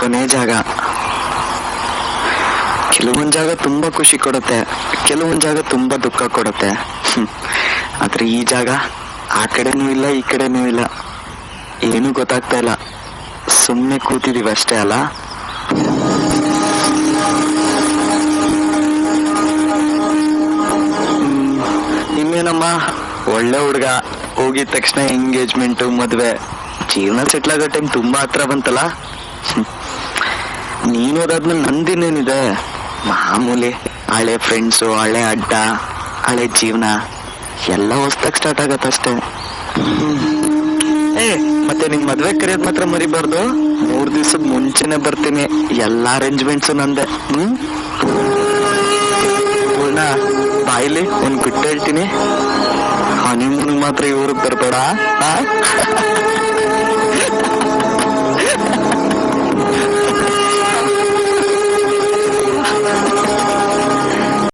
ಕೊನೆ ಜಾಗ. ಕೆಲವೊಂದ್ ಜಾಗ ತುಂಬಾ ಖುಷಿ ಕೊಡುತ್ತೆ, ಕೆಲವೊಂದ್ ಜಾಗ ತುಂಬಾ ದುಃಖ ಕೊಡುತ್ತೆ. ಆದ್ರೆ ಈ ಜಾಗ ಆ ಕಡೆನೂ ಇಲ್ಲ ಈ ಕಡೆನೂ ಇಲ್ಲ, ಏನು ಗೊತ್ತಾಗ್ತಾ ಇಲ್ಲ, ಸುಮ್ಮನೆ ಕೂತಿದೀವಿ ಅಷ್ಟೇ ಅಲ್ಲ. ಇನ್ನೇನಮ್ಮ, ಒಳ್ಳೆ ಹುಡ್ಗ, ಹೋಗಿದ ತಕ್ಷಣ ಎಂಗೇಜ್ಮೆಂಟ್, ಮದ್ವೆ, ಜೀವನ ಸೆಟ್ಲ್ ಆಗೋ ಟೈಮ್ ತುಂಬಾ ಹತ್ರ ಬಂತಲ್ಲ. ನೀನ್ ಓದಾದ್ಮೇಲೆ ನಂದಿನೇನಿದೆ, ಮಾಮೂಲಿ ಹಳೆ ಫ್ರೆಂಡ್ಸು, ಹಳೆ ಅಡ್ಡ, ಹಳೆ ಜೀವನ ಎಲ್ಲ ಹೊಸ್ದಾಗ್ ಸ್ಟಾರ್ಟ್ ಆಗತ್ತಷ್ಟೇ. ಮತ್ತೆ ನಿಮ್ ಮದ್ವೆ ಕರೆಯೋದ್ ಮಾತ್ರ ಮರಿಬಾರ್ದು. 3 ದಿವಸದ ಮುಂಚೆನೆ ಬರ್ತೀನಿ, ಎಲ್ಲಾ ಅರೇಂಜ್ಮೆಂಟ್ಸು ನಂದೆ. ಬಾಯಿಲಿ ಒಂದ್ ಬಿಟ್ಟು ಹೇಳ್ತೀನಿ, ಹನಿಮೂನ್ ಮಾತ್ರ ಇವ್ರಿಗೆ ಬರ್ಬೇಡ.